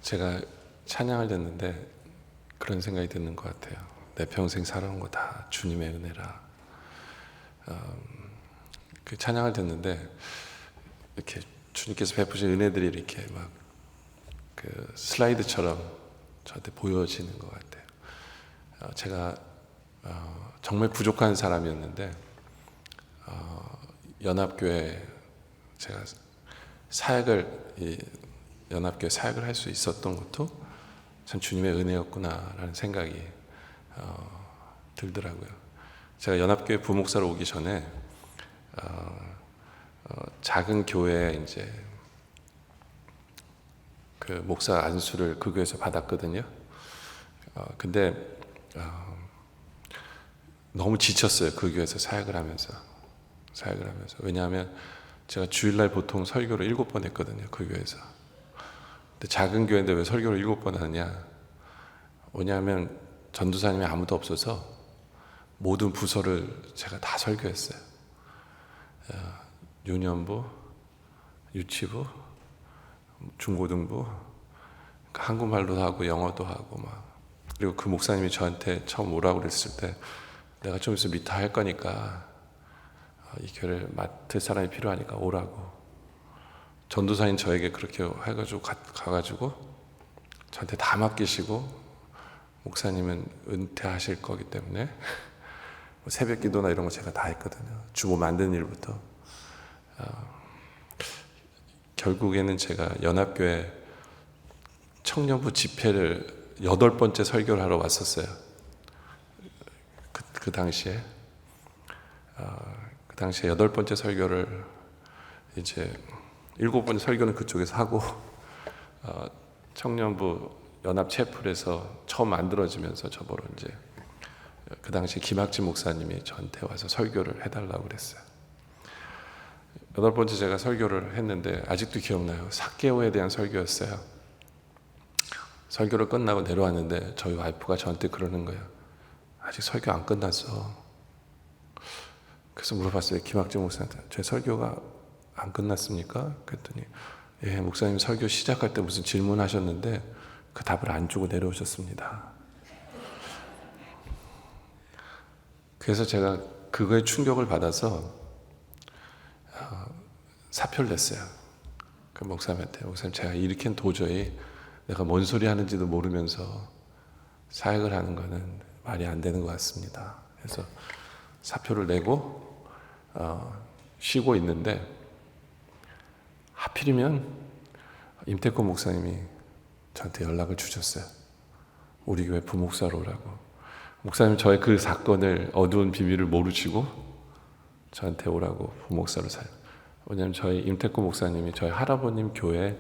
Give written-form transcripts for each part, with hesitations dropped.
제가 찬양을 듣는데 그런 생각이 드는 것 같아요. 내 평생 살아온 거 다 주님의 은혜라. 그 찬양을 듣는데 이렇게 주님께서 베푸신 은혜들이 이렇게 막 그 슬라이드처럼 저한테 보여지는 것 같아요. 제가 정말 부족한 사람이었는데 연합교회 제가 연합교회 사역을 할 수 있었던 것도 참 주님의 은혜였구나라는 생각이 들더라고요. 제가 연합교회 부목사로 오기 전에 작은 교회에 이제 그 목사 안수를 그 교회에서 받았거든요. 근데 너무 지쳤어요. 그 교회에서 사역을 하면서. 왜냐하면 제가 주일날 보통 설교를 7번 했거든요. 그 교회에서. 근데 작은 교회인데 왜 설교를 7번 하느냐? 왜냐하면 전도사님이 아무도 없어서 모든 부서를 제가 다 설교했어요. 유년부, 유치부, 중고등부, 한국말도 하고 영어도 하고 막. 그리고 그 목사님이 저한테 처음 오라고 그랬을 때 내가 좀 있으면 리타할 거니까 이 교회를 맡을 사람이 필요하니까 오라고. 전도사인 저에게 그렇게 해가지고 가가지고 저한테 다 맡기시고, 목사님은 은퇴하실 거기 때문에 새벽 기도나 이런 거 제가 다 했거든요. 주보 만드는 일부터. 결국에는 제가 연합교회 청년부 집회를 8번째 설교를 하러 왔었어요. 그 당시에 8번째 설교를 이제 7번째 설교는 그쪽에서 하고 청년부 연합 채플에서 처음 만들어지면서 저보러 이제 그 당시 김학진 목사님이 저한테 와서 설교를 해달라고 그랬어요. 8번째 제가 설교를 했는데 아직도 기억나요. 삭개오에 대한 설교였어요. 설교를 끝나고 내려왔는데 저희 와이프가 저한테 그러는 거예요. 아직 설교 안 끝났어. 그래서 물어봤어요. 김학진 목사한테. 제 설교가 안 끝났습니까? 그랬더니 예, 목사님 설교 시작할 때 무슨 질문하셨는데 그 답을 안 주고 내려오셨습니다. 그래서 제가 그거에 충격을 받아서 사표를 냈어요. 그 목사님한테. 목사님, 제가 이렇게는 도저히 내가 뭔 소리 하는지도 모르면서 사역을 하는 거는 말이 안 되는 것 같습니다. 그래서 사표를 내고 쉬고 있는데 하필이면 임태권 목사님이 저한테 연락을 주셨어요. 우리 교회 부목사로 오라고. 목사님 저의 그 사건을 어두운 비밀을 모르시고 저한테 오라고 부목사로 사요. 왜냐하면 저희 임태권 목사님이 저희 할아버님 교회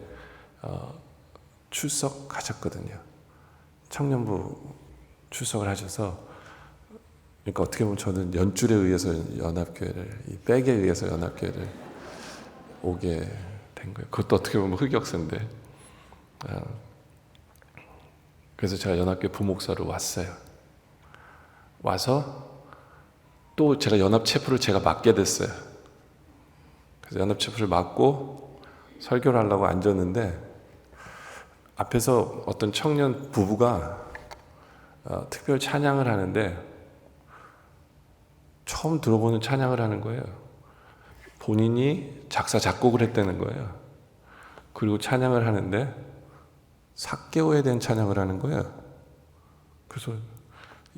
출석하셨거든요. 청년부 출석을 하셔서, 그러니까 어떻게 보면 저는 연줄에 의해서 연합교회를, 이 백에 의해서 연합교회를 오게 된 거예요. 그것도 어떻게 보면 흑역사인데. 그래서 제가 연합교회 부목사로 왔어요. 와서 또 제가 연합 체프를 제가 맡게 됐어요. 그래서 연합 체프를 맡고 설교를 하려고 앉았는데 앞에서 어떤 청년 부부가 특별 찬양을 하는데 처음 들어보는 찬양을 하는 거예요. 본인이 작사 작곡을 했다는 거예요. 그리고 찬양을 하는데 삭개오에 대한 찬양을 하는 거예요. 그래서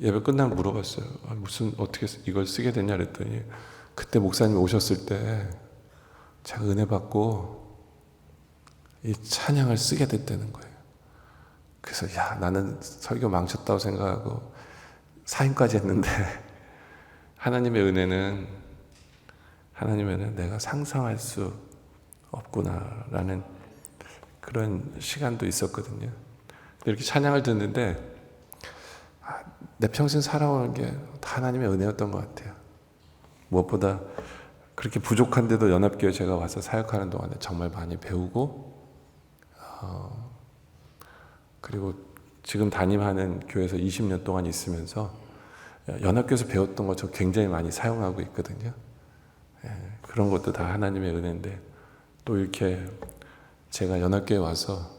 예배 끝나면 물어봤어요. 무슨 어떻게 이걸 쓰게 됐냐 그랬더니 그때 목사님이 오셨을 때 제가 은혜 받고 이 찬양을 쓰게 됐다는 거예요. 그래서 야, 나는 설교 망쳤다고 생각하고 사임까지 했는데 하나님의 은혜는 내가 상상할 수 없구나라는 그런 시간도 있었거든요. 이렇게 찬양을 듣는데 내 평생 살아오는 게 다 하나님의 은혜였던 것 같아요. 무엇보다 그렇게 부족한데도 연합교회 제가 와서 사역하는 동안에 정말 많이 배우고 그리고 지금 담임하는 교회에서 20년 동안 있으면서 연합교회에서 배웠던 거 저 굉장히 많이 사용하고 있거든요. 그런 것도 다 하나님의 은혜인데 또 이렇게 제가 연합교회 와서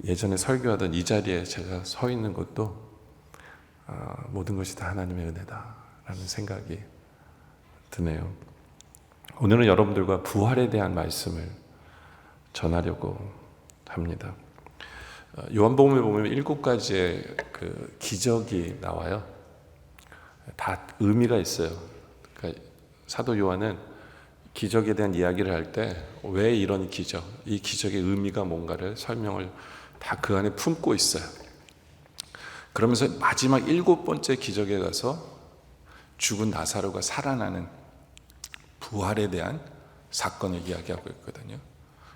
예전에 설교하던 이 자리에 제가 서 있는 것도 모든 것이 다 하나님의 은혜다라는 생각이 드네요. 오늘은 여러분들과 부활에 대한 말씀을 전하려고 합니다. 요한복음에 보면 7가지의 그 기적이 나와요. 다 의미가 있어요. 그러니까 사도 요한은 기적에 대한 이야기를 할 때 왜 이런 기적, 이 기적의 의미가 뭔가를 설명을 다 그 안에 품고 있어요. 그러면서 마지막 7번째 기적에 가서 죽은 나사로가 살아나는 부활에 대한 사건을 이야기하고 있거든요.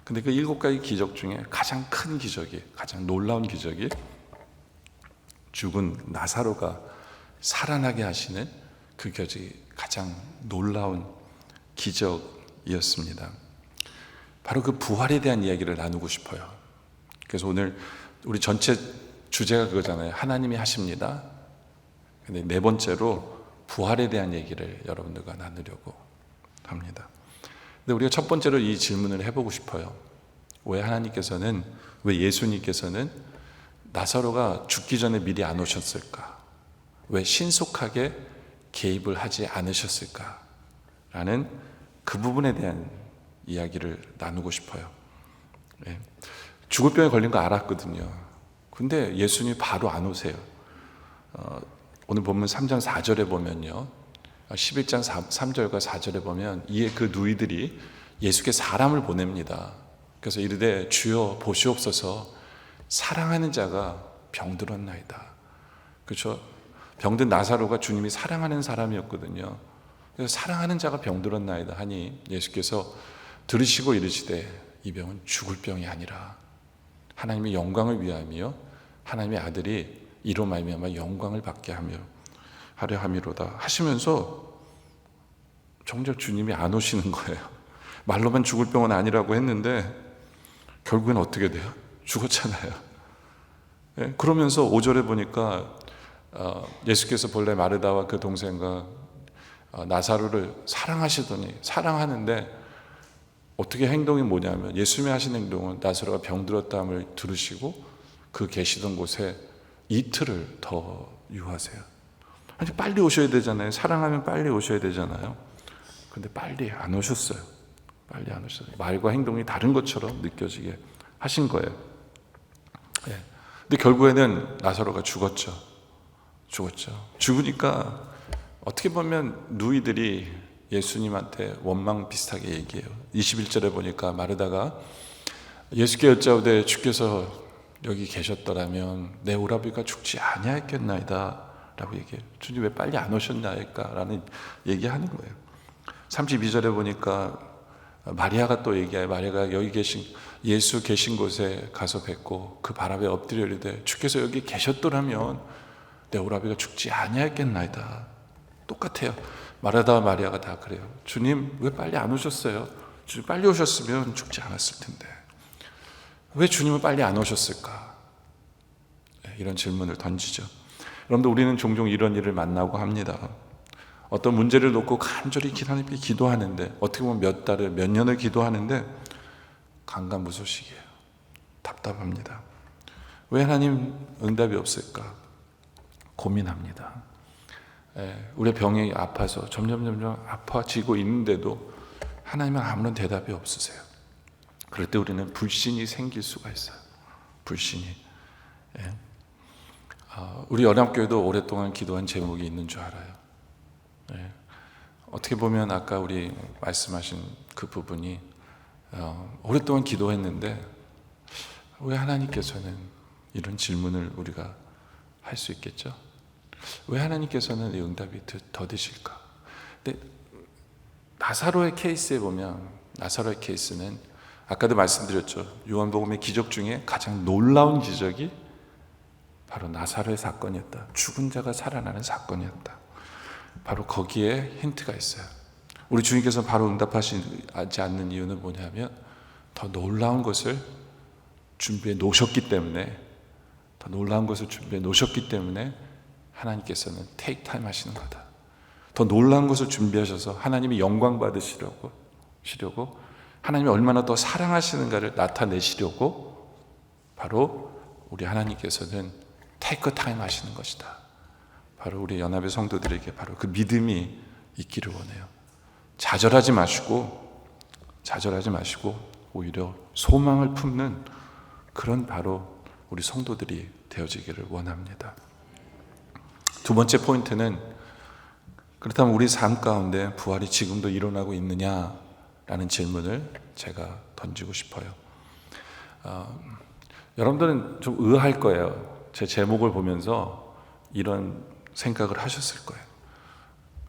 근데 그 7가지 기적 중에 가장 큰 기적이, 가장 놀라운 기적이 죽은 나사로가 살아나게 하시는 그 기적이 가장 놀라운 기적이었습니다. 바로 그 부활에 대한 이야기를 나누고 싶어요. 그래서 오늘 우리 전체 주제가 그거잖아요. 하나님이 하십니다. 근데 4번째로 부활에 대한 얘기를 여러분들과 나누려고 합니다. 근데 우리가 첫 번째로 이 질문을 해보고 싶어요. 왜 예수님께서는 나사로가 죽기 전에 미리 안 오셨을까? 왜 신속하게 개입을 하지 않으셨을까? 라는 그 부분에 대한 이야기를 나누고 싶어요. 죽을 병에 걸린 거 알았거든요. 근데 예수님이 바로 안 오세요. 오늘 본문 3장 4절에 보면요, 11장 3절과 4절에 보면 이에 그 누이들이 예수께 사람을 보냅니다. 그래서 이르되 주여 보시옵소서, 사랑하는 자가 병들었나이다. 그렇죠? 병든 나사로가 주님이 사랑하는 사람이었거든요. 그래서 사랑하는 자가 병들었나이다 하니 예수께서 들으시고 이르시되 이 병은 죽을 병이 아니라 하나님의 영광을 위함이요 하나님의 아들이 이로 말미암아 영광을 받게 하려 함이로다 하시면서 정작 주님이 안 오시는 거예요. 말로만 죽을 병은 아니라고 했는데 결국엔 어떻게 돼요? 죽었잖아요. 그러면서 5절에 보니까 예수께서 본래 마르다와 그 동생과 나사로를 사랑하는데 어떻게 행동이 뭐냐면 예수님이 하신 행동은 나사로가 병들었다함을 들으시고 그 계시던 곳에 이틀을 더 유하세요. 아니 빨리 오셔야 되잖아요. 사랑하면 빨리 오셔야 되잖아요. 근데 빨리 안 오셨어요. 말과 행동이 다른 것처럼 느껴지게 하신 거예요. 근데 결국에는 나사로가 죽었죠. 죽으니까 어떻게 보면 누이들이 예수님한테 원망 비슷하게 얘기해요. 21절에 보니까 마르다가 예수께 여짜오되 주께서 여기 계셨더라면 내 오라비가 죽지 아니하였겠나이다 라고 얘기해요. 주님 왜 빨리 안 오셨나이까 라는 얘기하는 거예요. 32절에 보니까 마리아가 또 얘기해요. 마리아가 여기 예수 계신 곳에 가서 뵙고 그 발 앞에 엎드려 이르되 주께서 여기 계셨더라면 내 오라비가 죽지 아니하였겠나이다. 똑같아요. 마르다와 마리아가 다 그래요. 주님 왜 빨리 안 오셨어요? 주님 빨리 오셨으면 죽지 않았을 텐데 왜 주님은 빨리 안 오셨을까? 이런 질문을 던지죠. 여러분들 우리는 종종 이런 일을 만나고 합니다. 어떤 문제를 놓고 간절히 하나님께 기도하는데 어떻게 보면 몇 달을 몇 년을 기도하는데 강간무소식이에요. 답답합니다. 왜 하나님 응답이 없을까? 고민합니다. 우리의 병이 아파서 점점 아파지고 있는데도 하나님은 아무런 대답이 없으세요. 그럴 때 우리는 불신이 생길 수가 있어요. 불신이. 우리 연합교회도 오랫동안 기도한 제목이 있는 줄 알아요. 어떻게 보면 아까 우리 말씀하신 그 부분이 오랫동안 기도했는데 왜 하나님께서는 이런 질문을 우리가 할 수 있겠죠? 왜 하나님께서는 이 응답이 더디실까? 근데 나사로의 케이스에 보면 나사로의 케이스는 아까도 말씀드렸죠. 요한복음의 기적 중에 가장 놀라운 기적이 바로 나사로의 사건이었다. 죽은 자가 살아나는 사건이었다. 바로 거기에 힌트가 있어요. 우리 주님께서 바로 응답하시지 않는 이유는 뭐냐면 더 놀라운 것을 준비해 놓으셨기 때문에 하나님께서는 테이크 타임 하시는 거다. 더 놀라운 것을 준비하셔서 하나님이 영광 받으시려고 하나님이 얼마나 더 사랑하시는가를 나타내시려고 바로 우리 하나님께서는 테이크 타임 하시는 것이다. 바로 우리 연합의 성도들에게 바로 그 믿음이 있기를 원해요. 좌절하지 마시고 오히려 소망을 품는 그런 바로 우리 성도들이 되어지기를 원합니다. 두 번째 포인트는, 그렇다면 우리 삶 가운데 부활이 지금도 일어나고 있느냐라는 질문을 제가 던지고 싶어요. 여러분들은 좀 의아할 거예요. 제 제목을 보면서 이런 생각을 하셨을 거예요.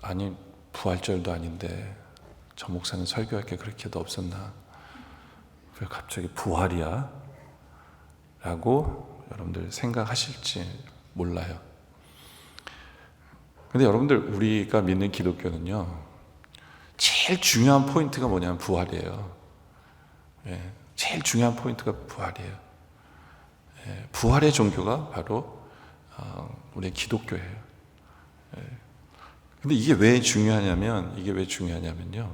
아니, 부활절도 아닌데 저 목사는 설교할 게 그렇게도 없었나? 왜 갑자기 부활이야? 라고 여러분들 생각하실지 몰라요. 근데 여러분들, 우리가 믿는 기독교는요, 제일 중요한 포인트가 뭐냐면 부활이에요. 제일 중요한 포인트가 부활이에요. 부활의 종교가 바로 우리의 기독교예요. 근데 이게 왜 중요하냐면요,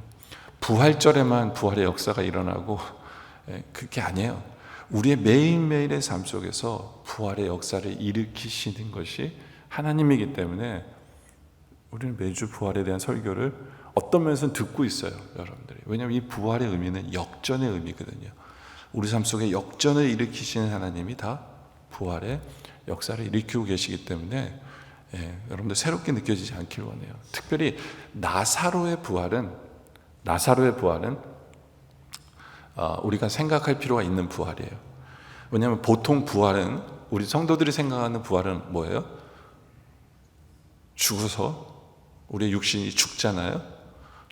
부활절에만 부활의 역사가 일어나고 그게 아니에요. 우리의 매일매일의 삶 속에서 부활의 역사를 일으키시는 것이 하나님이기 때문에 우리는 매주 부활에 대한 설교를 어떤 면에서는 듣고 있어요, 여러분들이. 왜냐하면 이 부활의 의미는 역전의 의미거든요. 우리 삶 속에 역전을 일으키시는 하나님이 다 부활의 역사를 일으키고 계시기 때문에 여러분들 새롭게 느껴지지 않길 원해요. 특별히 나사로의 부활은 우리가 생각할 필요가 있는 부활이에요. 왜냐하면 보통 부활은, 우리 성도들이 생각하는 부활은 뭐예요? 죽어서 우리의 육신이 죽잖아요.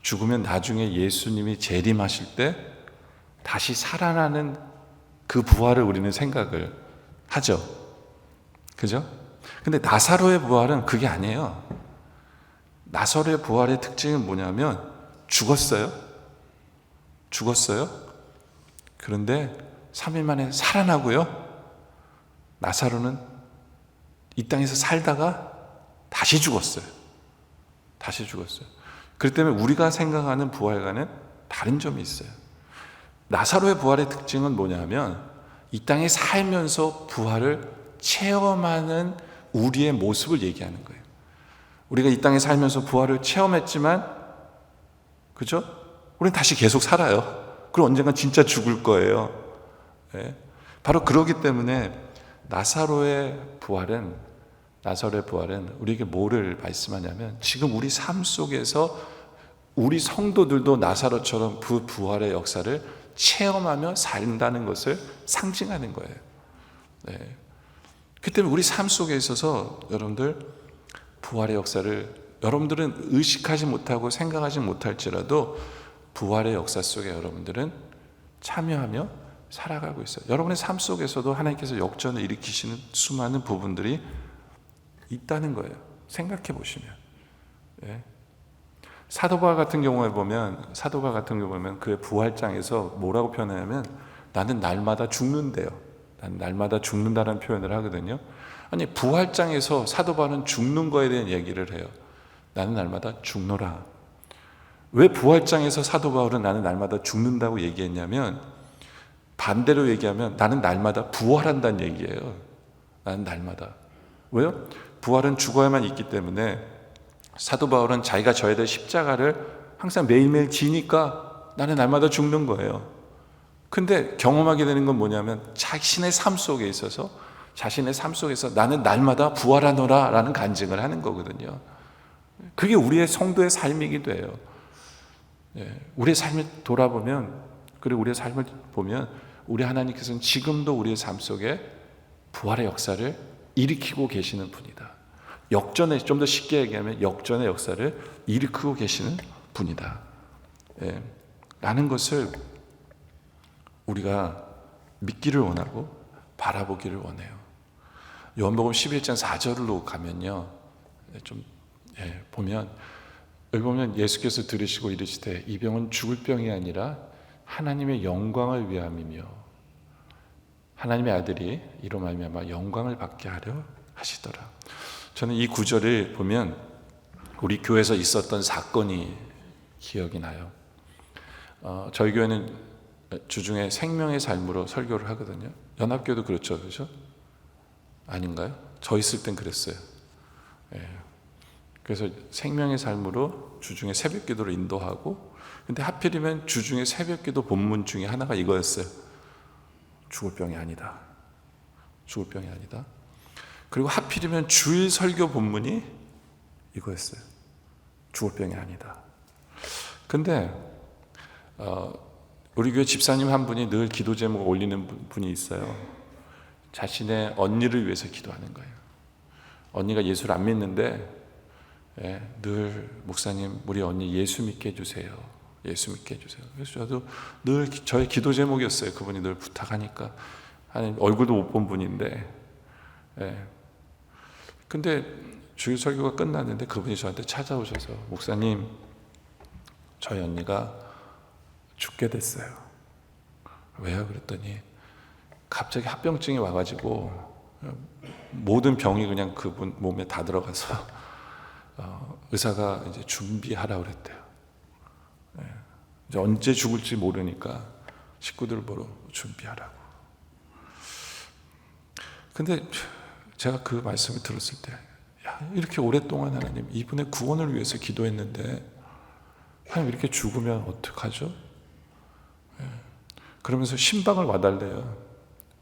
죽으면 나중에 예수님이 재림하실 때 다시 살아나는 그 부활을 우리는 생각을 하죠. 그죠? 근데 나사로의 부활은 그게 아니에요. 나사로의 부활의 특징은 뭐냐면 죽었어요. 그런데 3일 만에 살아나고요. 나사로는 이 땅에서 살다가 다시 죽었어요. 그렇기 때문에 우리가 생각하는 부활과는 다른 점이 있어요. 나사로의 부활의 특징은 뭐냐면 이 땅에 살면서 부활을 체험하는 우리의 모습을 얘기하는 거예요. 우리가 이 땅에 살면서 부활을 체험했지만, 그죠? 우리는 다시 계속 살아요. 그럼 언젠가 진짜 죽을 거예요. 바로 그러기 때문에 나사로의 부활은 우리에게 뭐를 말씀하냐면, 지금 우리 삶 속에서 우리 성도들도 나사로처럼 그 부활의 역사를 체험하며 산다는 것을 상징하는 거예요. 그 때문에 우리 삶 속에 있어서 여러분들 부활의 역사를 여러분들은 의식하지 못하고 생각하지 못할지라도 부활의 역사 속에 여러분들은 참여하며 살아가고 있어요. 여러분의 삶 속에서도 하나님께서 역전을 일으키시는 수많은 부분들이 있다는 거예요. 생각해 보시면. 사도바 같은 경우에 보면 그의 부활장에서 뭐라고 표현하냐면, 나는 날마다 죽는데요. 나는 날마다 죽는다는 표현을 하거든요. 아니, 부활장에서 사도바는 죽는 거에 대한 얘기를 해요. 나는 날마다 죽노라. 왜 부활장에서 사도 바울은 나는 날마다 죽는다고 얘기했냐면, 반대로 얘기하면 나는 날마다 부활한다는 얘기예요. 나는 날마다. 왜요? 부활은 죽어야만 있기 때문에 사도 바울은 자기가 져야 될 십자가를 항상 매일매일 지니까 나는 날마다 죽는 거예요. 근데 경험하게 되는 건 뭐냐면, 자신의 삶 속에서 나는 날마다 부활하노라 라는 간증을 하는 거거든요. 그게 우리의 성도의 삶이기도 해요. 우리의 삶을 돌아보면, 그리고 우리의 삶을 보면 우리 하나님께서는 지금도 우리의 삶 속에 부활의 역사를 일으키고 계시는 분이다. 좀 더 쉽게 얘기하면 역전의 역사를 일으키고 계시는 분이다. 라는 것을 우리가 믿기를 원하고 바라보기를 원해요. 요한복음 11장 4절로 가면요, 보면 여기 보면 예수께서 들으시고 이르시되 이 병은 죽을 병이 아니라 하나님의 영광을 위함이며 하나님의 아들이 이로 말미암아 영광을 받게 하려 하시더라. 저는 이 구절을 보면 우리 교회에서 있었던 사건이 기억이 나요. 저희 교회는 주중에 생명의 삶으로 설교를 하거든요. 연합교도 그렇죠, 그렇죠? 아닌가요? 저 있을 땐 그랬어요. 예. 그래서 생명의 삶으로 주중에 새벽 기도를 인도하고, 근데 하필이면 주중에 새벽 기도 본문 중에 하나가 이거였어요. 죽을 병이 아니다. 죽을 병이 아니다. 그리고 하필이면 주일 설교 본문이 이거였어요. 죽을 병이 아니다. 근데 우리 교회 집사님 한 분이 늘 기도 제목을 올리는 분이 있어요. 자신의 언니를 위해서 기도하는 거예요. 언니가 예수를 안 믿는데 늘 목사님 우리 언니 예수 믿게 해주세요. 예수 믿게 해주세요. 그래서 저도 늘 저의 기도 제목이었어요. 그분이 늘 부탁하니까. 아니, 얼굴도 못 본 분인데. 근데 주일 설교가 끝났는데 그분이 저한테 찾아오셔서 목사님 저희 언니가 죽게 됐어요. 왜요? 그랬더니 갑자기 합병증이 와가지고 모든 병이 그냥 그분 몸에 다 들어가서 의사가 이제 준비하라 그랬대요. 이제 언제 죽을지 모르니까 식구들 보러 준비하라고. 근데 제가 그 말씀을 들었을 때, 야, 이렇게 오랫동안 하나님 이분의 구원을 위해서 기도했는데 하나님 이렇게 죽으면 어떡하죠? 그러면서 신방을 와달래요.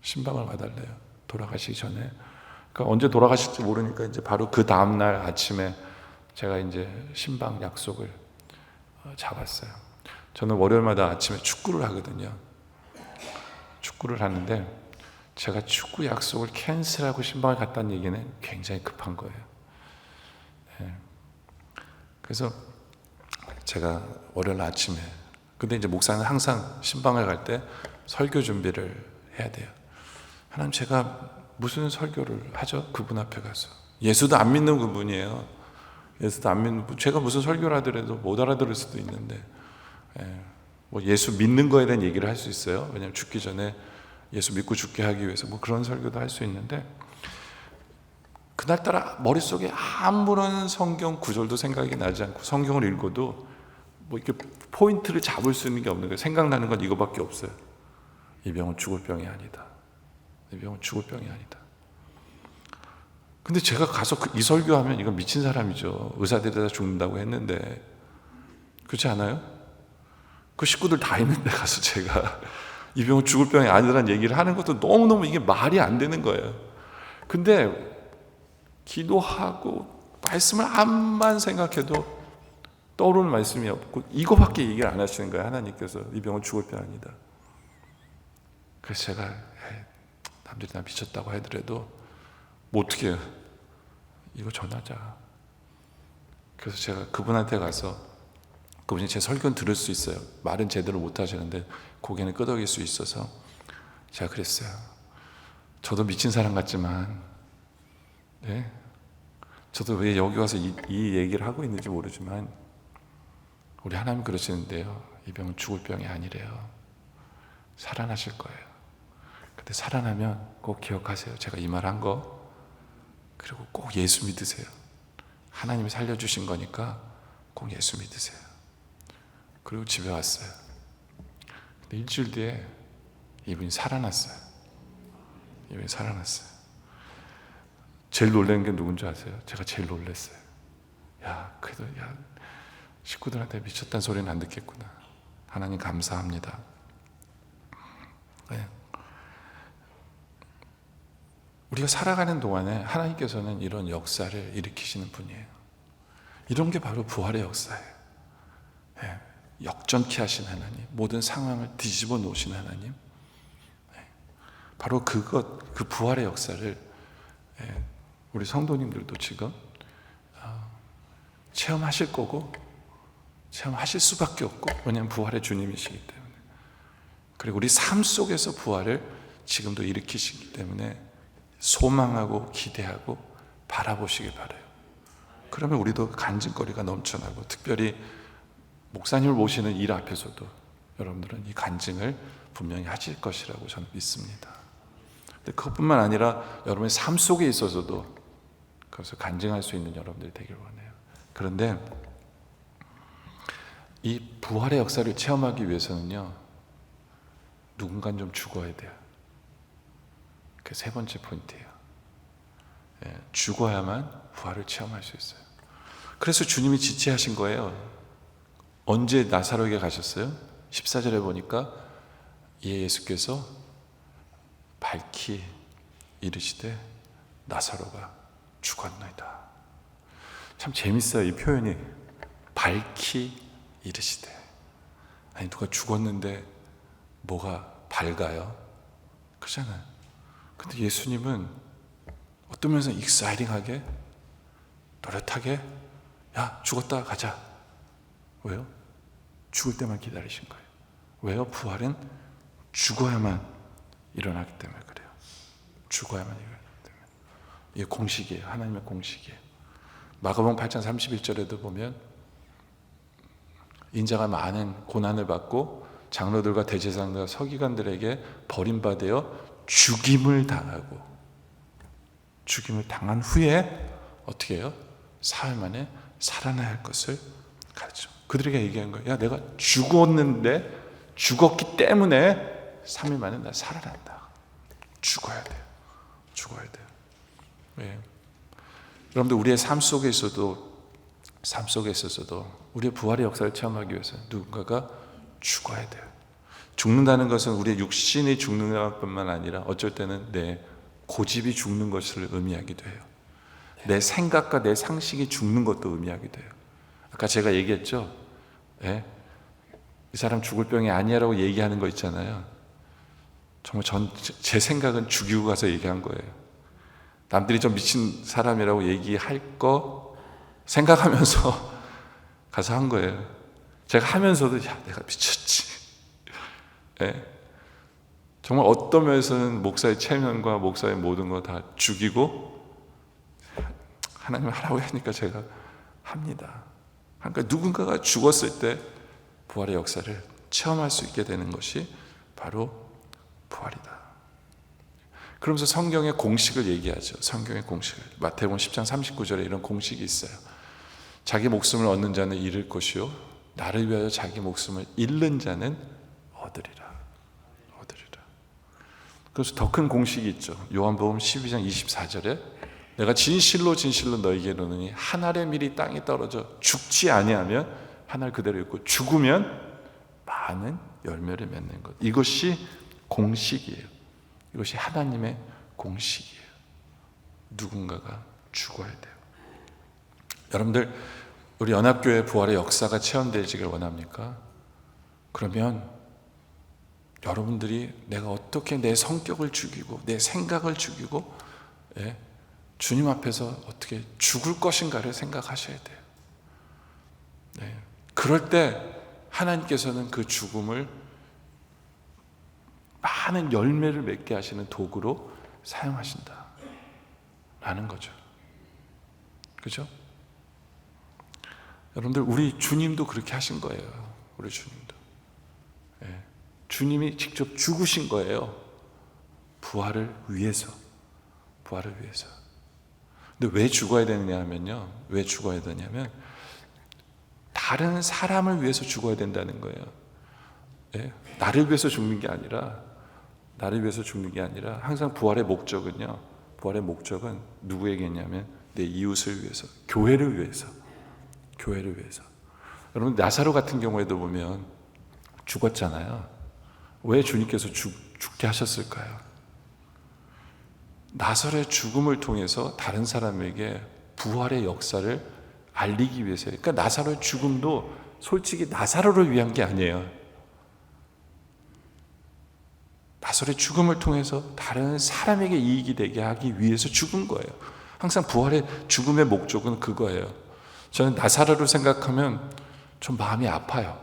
신방을 와달래요. 돌아가시기 전에. 그러니까 언제 돌아가실지 모르니까 이제 바로 그 다음날 아침에 제가 이제 신방 약속을 잡았어요. 저는 월요일마다 아침에 축구를 하거든요. 축구를 하는데 제가 축구 약속을 캔슬하고 신방을 갔다는 얘기는 굉장히 급한 거예요. 그래서 제가 월요일 아침에, 근데 이제 목사는 항상 신방을 갈 때 설교 준비를 해야 돼요. 하나님 제가 무슨 설교를 하죠? 그분 앞에 가서. 예수도 안 믿는 그분이에요. 예수도 안 믿는 분. 제가 무슨 설교를 하더라도 못 알아들을 수도 있는데, 뭐 예수 믿는 거에 대한 얘기를 할 수 있어요. 왜냐하면 죽기 전에 예수 믿고 죽게 하기 위해서 뭐 그런 설교도 할 수 있는데, 그날따라 머릿속에 아무런 성경 구절도 생각이 나지 않고 성경을 읽어도 뭐 이렇게 포인트를 잡을 수 있는 게 없는 거예요. 생각나는 건 이거밖에 없어요. 이 병은 죽을 병이 아니다. 이 병은 죽을 병이 아니다. 근데 제가 가서 이 설교하면 이건 미친 사람이죠. 의사들이 다 죽는다고 했는데, 그렇지 않아요? 그 식구들 다 있는데 가서 제가 이 병은 죽을 병이 아니라는 얘기를 하는 것도 너무너무 이게 말이 안 되는 거예요. 근데 기도하고 말씀을 암만 생각해도 떠오르는 말씀이 없고 이거밖에 얘기를 안 하시는 거예요. 하나님께서 이 병은 죽을 병 아니다. 그래서 제가 남들이 나 미쳤다고 하더라도 뭐 어떻게 해요? 이거 전하자. 그래서 제가 그분한테 가서, 그분이 제 설교는 들을 수 있어요. 말은 제대로 못 하시는데 고개는 끄덕일 수 있어서 제가 그랬어요. 저도 미친 사람 같지만, 저도 왜 여기 와서 이 얘기를 하고 있는지 모르지만 우리 하나님 그러시는데요, 이 병은 죽을 병이 아니래요. 살아나실 거예요. 근데 살아나면 꼭 기억하세요. 제가 이 말 한 거. 그리고 꼭 예수 믿으세요. 하나님이 살려주신 거니까 꼭 예수 믿으세요. 그리고 집에 왔어요. 근데 일주일 뒤에 이분이 살아났어요. 이분이 살아났어요. 제일 놀란 게 누군지 아세요? 제가 제일 놀랐어요. 그래도 식구들한테 미쳤다는 소리는 안 듣겠구나. 하나님 감사합니다. 우리가 살아가는 동안에 하나님께서는 이런 역사를 일으키시는 분이에요. 이런 게 바로 부활의 역사예요. 역전케 하신 하나님, 모든 상황을 뒤집어 놓으신 하나님, 바로 그 부활의 역사를 우리 성도님들도 지금 체험하실 거고 체험하실 수밖에 없고, 왜냐하면 부활의 주님이시기 때문에. 그리고 우리 삶 속에서 부활을 지금도 일으키시기 때문에 소망하고 기대하고 바라보시길 바라요. 그러면 우리도 간증거리가 넘쳐나고, 특별히 목사님을 모시는 일 앞에서도 여러분들은 이 간증을 분명히 하실 것이라고 저는 믿습니다. 근데 그것뿐만 아니라 여러분의 삶 속에 있어서도 그것을 간증할 수 있는 여러분들이 되길 원해요. 그런데 이 부활의 역사를 체험하기 위해서는요, 누군가는 좀 죽어야 돼요. 그 세 번째 포인트예요. 죽어야만 부활을 체험할 수 있어요. 그래서 주님이 지체하신 거예요. 언제 나사로에게 가셨어요? 14절에 보니까 예수께서 밝히 이르시되 나사로가 죽었나이다. 참 재밌어요, 이 표현이. 밝히 이르시되. 아니, 누가 죽었는데 뭐가 밝아요? 그렇잖아요. 근데 예수님은 어떤 면에서 익사이팅하게, 노릇하게, 야, 죽었다, 가자. 왜요? 죽을 때만 기다리신 거예요. 왜요? 부활은 죽어야만 일어나기 때문에 그래요. 죽어야만 일어나기 때문에. 이게 공식이에요. 하나님의 공식이에요. 마가복음 8장 31절에도 보면 인자가 많은 고난을 받고 장로들과 대제사장들과 서기관들에게 버림받아 죽임을 당하고, 죽임을 당한 후에 어떻게 해요? 사흘 만에 살아나야 할 것을 가르쳐. 그들에게 얘기한 거예요. 야, 내가 죽었기 때문에 3일 만에 나 살아난다. 죽어야 돼요. 죽어야 돼요. 예. 여러분들, 우리의 삶 속에 있어서도 우리의 부활의 역사를 체험하기 위해서 누군가가 죽어야 돼요. 죽는다는 것은 우리의 육신이 죽는 것뿐만 아니라 어쩔 때는 내 고집이 죽는 것을 의미하기도 해요. 내 생각과 내 상식이 죽는 것도 의미하기도 해요. 아까 제가 얘기했죠. 예? 이 사람 죽을 병이 아니야라고 얘기하는 거 있잖아요. 정말 제 생각은 죽이고 가서 얘기한 거예요. 남들이 좀 미친 사람이라고 얘기할 거 생각하면서 가서 한 거예요. 제가 하면서도 야, 내가 미쳤지. 예? 정말 어떤 면에서는 목사의 체면과 목사의 모든 거 다 죽이고 하나님 하라고 하니까 제가 합니다. 그러니까 누군가가 죽었을 때 부활의 역사를 체험할 수 있게 되는 것이 바로 부활이다. 그러면서 성경의 공식을 얘기하죠. 성경의 공식을. 마태복음 10장 39절에 이런 공식이 있어요. 자기 목숨을 얻는 자는 잃을 것이요 나를 위하여 자기 목숨을 잃는 자는 얻으리라. 그래서 더 큰 공식이 있죠. 요한복음 12장 24절에 내가 진실로 너에게 이르노니 한 알의 밀이 땅에 떨어져 죽지 아니하면 한 알 그대로 있고 죽으면 많은 열매를 맺는 것. 이것이 공식이에요. 이것이 하나님의 공식이에요. 누군가가 죽어야 돼요. 여러분들, 우리 연합교회 부활의 역사가 체험되기를 원합니까? 그러면 여러분들이 내가 어떻게 내 성격을 죽이고 내 생각을 죽이고 주님 앞에서 어떻게 죽을 것인가를 생각하셔야 돼요. 그럴 때 하나님께서는 그 죽음을 많은 열매를 맺게 하시는 도구로 사용하신다 라는 거죠. 그죠? 여러분들, 우리 주님도 그렇게 하신 거예요. 우리 주님도. 주님이 직접 죽으신 거예요. 부활을 위해서. 근데 왜 죽어야 되느냐면요. 왜 죽어야 되냐면 다른 사람을 위해서 죽어야 된다는 거예요. 나를 위해서 죽는 게 아니라 항상 부활의 목적은요. 부활의 목적은 누구에게 있냐면 내 이웃을 위해서, 교회를 위해서. 여러분, 나사로 같은 경우에도 보면 죽었잖아요. 왜 주님께서 죽게 하셨을까요? 나사로의 죽음을 통해서 다른 사람에게 부활의 역사를 알리기 위해서요. 그러니까 나사로의 죽음도 솔직히 나사로를 위한 게 아니에요. 나사로의 죽음을 통해서 다른 사람에게 이익이 되게 하기 위해서 죽은 거예요. 항상 부활의 죽음의 목적은 그거예요. 저는 나사로를 생각하면 좀 마음이 아파요.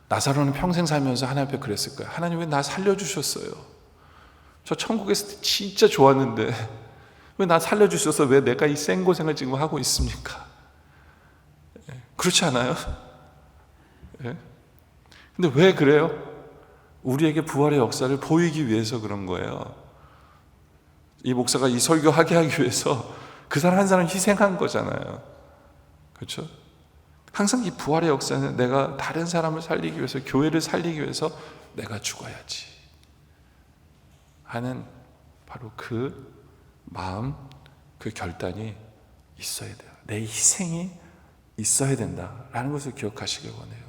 나사로는 평생 살면서 하나님 앞에 그랬을 거예요. 하나님, 왜 나 살려주셨어요? 저 천국에 있을 때 진짜 좋았는데 왜 나 살려주셔서 왜 내가 이 생고생을 지금 하고 있습니까? 그렇지 않아요? 근데 왜 그래요? 우리에게 부활의 역사를 보이기 위해서 그런 거예요. 이 목사가 이 설교하게 하기 위해서 그 사람 한 사람 희생한 거잖아요. 그렇죠? 항상 이 부활의 역사는 내가 다른 사람을 살리기 위해서, 교회를 살리기 위해서 내가 죽어야지 하는 바로 그 마음, 그 결단이 있어야 돼요. 내 희생이 있어야 된다라는 것을 기억하시길 원해요.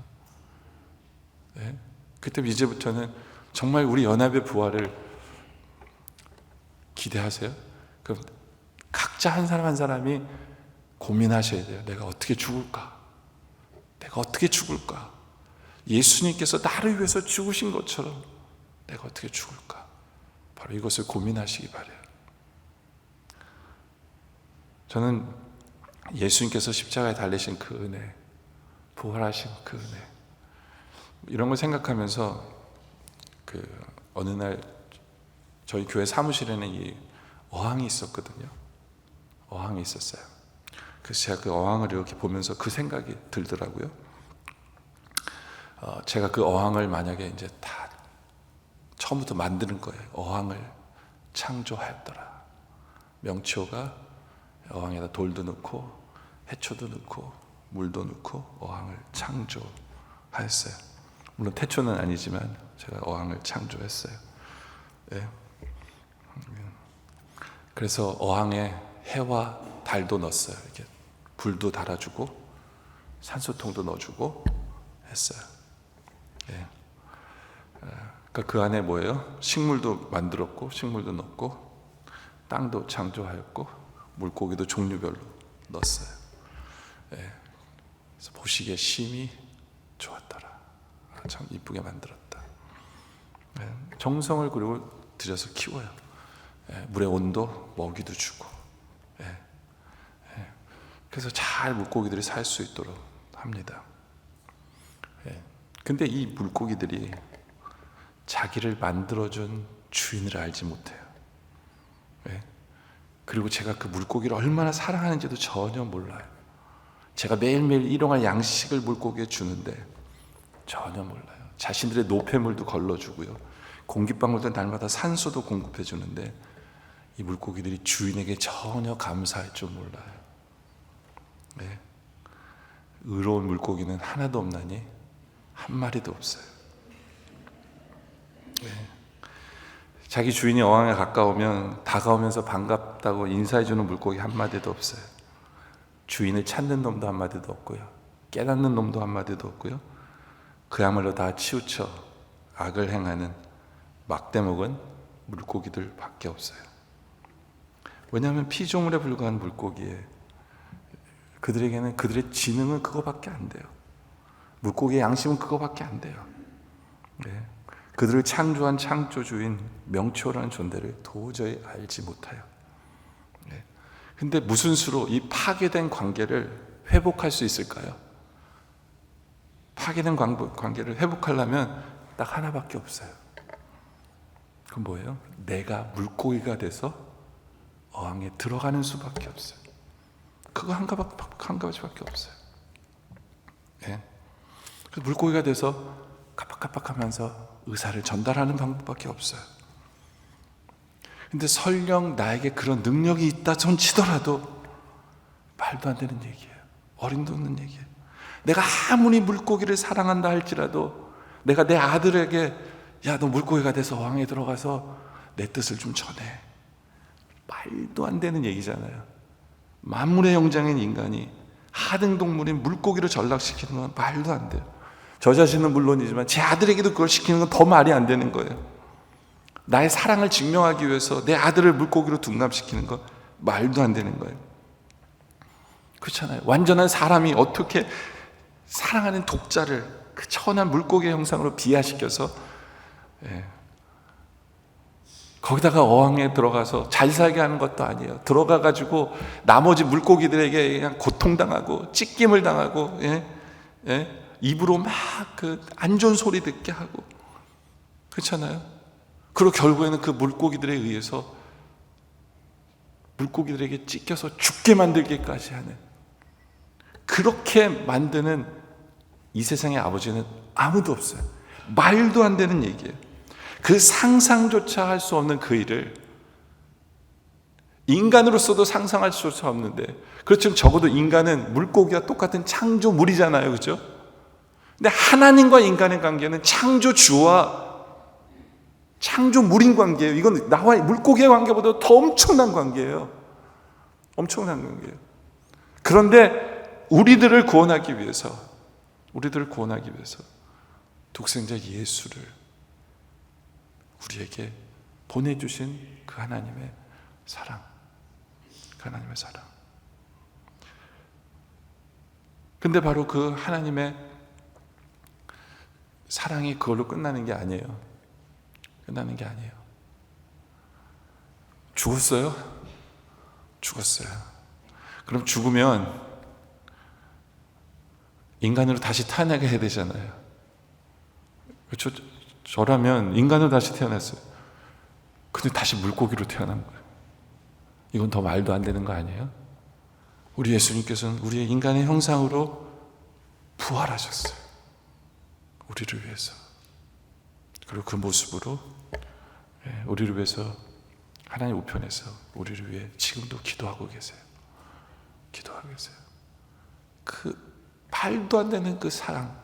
네? 그때 이제부터는 정말 우리 연합의 부활을 기대하세요. 그럼 각자 한 사람 한 사람이 고민하셔야 돼요. 내가 어떻게 죽을까? 내가 어떻게 죽을까? 예수님께서 나를 위해서 죽으신 것처럼 내가 어떻게 죽을까? 바로 이것을 고민하시기 바라요. 저는 예수님께서 십자가에 달리신 그 은혜, 부활하신 그 은혜, 이런 걸 생각하면서 어느 날 저희 교회 사무실에는 이 어항이 있었거든요. 어항이 있었어요. 그래서 제가 그 어항을 이렇게 보면서 그 생각이 들더라고요. 제가 그 어항을 만약에 이제 다 처음부터 만드는 거예요. 어항을 창조하였더라. 명치호가 어항에다 돌도 넣고 해초도 넣고 물도 넣고 어항을 창조하였어요. 물론 태초는 아니지만 제가 어항을 창조했어요. 네. 그래서 어항에 해와 달도 넣었어요. 이렇게 불도 달아주고 산소통도 넣어주고 했어요. 네. 그러니까 그 안에 뭐예요? 식물도 만들었고 식물도 넣고 땅도 창조하였고 물고기도 종류별로 넣었어요. 네. 그래서 보시기에 심히 좋았더라. 참 이쁘게 만들었다. 네. 정성을 그리고 들여서 키워요. 네. 물의 온도, 먹이도 주고. 네. 네. 그래서 잘 물고기들이 살 수 있도록 합니다. 네. 근데 이 물고기들이 자기를 만들어준 주인을 알지 못해요. 네. 그리고 제가 그 물고기를 얼마나 사랑하는지도 전혀 몰라요. 제가 매일매일 일용할 양식을 물고기에 주는데 전혀 몰라요. 자신들의 노폐물도 걸러주고요. 공기방울도 날마다 산소도 공급해 주는데 이 물고기들이 주인에게 전혀 감사할 줄 몰라요. 네. 의로운 물고기는 하나도 없나니 한 마리도 없어요. 네. 자기 주인이 어항에 가까우면 다가오면서 반갑다고 인사해주는 물고기 한 마리도 없어요. 주인을 찾는 놈도 한 마리도 없고요. 깨닫는 놈도 한 마리도 없고요. 그야말로 다 치우쳐 악을 행하는 막대먹은 물고기들 밖에 없어요. 왜냐하면 피조물에 불과한 물고기에 그들에게는 그들의 지능은 그거밖에 안 돼요. 물고기의 양심은 그거밖에 안 돼요. 네. 그들을 창조한 창조주인 명초라는 존재를 도저히 알지 못해요. 네. 근데 무슨 수로 이 파괴된 관계를 회복할 수 있을까요? 파괴된 관계를 회복하려면 딱 하나밖에 없어요. 그건 뭐예요? 내가 물고기가 돼서 어항에 들어가는 수밖에 없어요. 그거 한 가지밖에 없어요. 네. 그래서 물고기가 돼서 깜빡깜빡하면서 의사를 전달하는 방법밖에 없어요. 근데 설령 나에게 그런 능력이 있다 손 치더라도 말도 안 되는 얘기예요. 어림도 없는 얘기예요. 내가 아무리 물고기를 사랑한다 할지라도 내가 내 아들에게 야, 너 물고기가 돼서 어항에 들어가서 내 뜻을 좀 전해. 말도 안 되는 얘기잖아요. 만물의 영장인 인간이 하등동물인 물고기를 전락시키는 건 말도 안 돼요. 저 자신은 물론이지만 제 아들에게도 그걸 시키는 건 더 말이 안 되는 거예요. 나의 사랑을 증명하기 위해서 내 아들을 물고기로 둔갑시키는 건 말도 안 되는 거예요. 그렇잖아요. 완전한 사람이 어떻게 사랑하는 독자를 그 천한 물고기의 형상으로 비하시켜서 거기다가 어항에 들어가서 잘 살게 하는 것도 아니에요. 들어가가지고 나머지 물고기들에게 그냥 고통당하고 찢김을 당하고 입으로 막 그 안 좋은 소리 듣게 하고 그렇잖아요. 그리고 결국에는 그 물고기들에 의해서 물고기들에게 찢겨서 죽게 만들기까지 하는, 그렇게 만드는 이 세상의 아버지는 아무도 없어요. 말도 안 되는 얘기예요. 그 상상조차 할 수 없는 그 일을 인간으로서도 상상할 수 없는데, 그렇지만 적어도 인간은 물고기와 똑같은 창조물이잖아요. 그렇죠? 근데 하나님과 인간의 관계는 창조주와 창조물인 관계예요. 이건 나와 물고기의 관계보다 더 엄청난 관계예요. 엄청난 관계예요. 그런데 우리들을 구원하기 위해서 독생자 예수를 우리에게 보내주신 그 하나님의 사랑, 근데 바로 그 하나님의 사랑이 그걸로 끝나는 게 아니에요. 죽었어요? 죽었어요. 그럼 죽으면 인간으로 다시 태어나게 해야 되잖아요. 그렇죠? 저라면 인간으로 다시 태어났어요. 근데 다시 물고기로 태어난 거예요. 이건 더 말도 안 되는 거 아니에요? 우리 예수님께서는 우리의 인간의 형상으로 부활하셨어요. 우리를 위해서. 그리고 그 모습으로 우리를 위해서 하나님 우편에서 우리를 위해 지금도 기도하고 계세요. 그 말도 안 되는 그 사랑,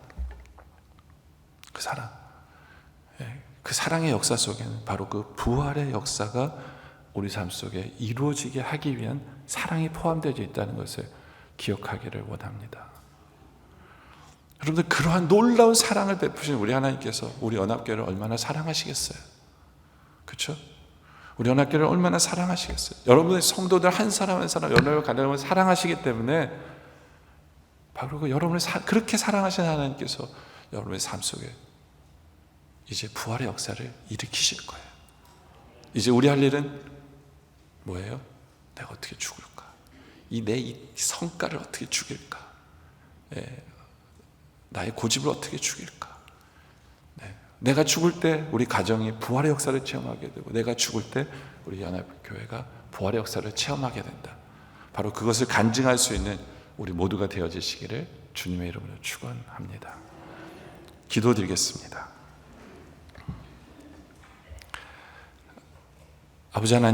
그 사랑의 역사 속에는 바로 그 부활의 역사가 우리 삶 속에 이루어지게 하기 위한 사랑이 포함되어 있다는 것을 기억하기를 원합니다. 여러분들, 그러한 놀라운 사랑을 베푸신 우리 하나님께서 우리 연합교회를 얼마나 사랑하시겠어요? 그렇죠? 우리 연합교회를 얼마나 사랑하시겠어요? 여러분의 성도들 한 사람 한 사람 연합을 가려면 사랑하시기 때문에 바로 그 여러분을 그렇게 사랑하신 하나님께서 여러분의 삶 속에 이제 부활의 역사를 일으키실 거예요. 이제 우리 할 일은 뭐예요? 내가 어떻게 죽을까? 내 성깔을 어떻게 죽일까? 나의 고집을 어떻게 죽일까? 내가 죽을 때 우리 가정이 부활의 역사를 체험하게 되고, 내가 죽을 때 우리 연합교회가 부활의 역사를 체험하게 된다. 바로 그것을 간증할 수 있는 우리 모두가 되어지시기를 주님의 이름으로 축원합니다. 기도드리겠습니다. 아버지 하나님,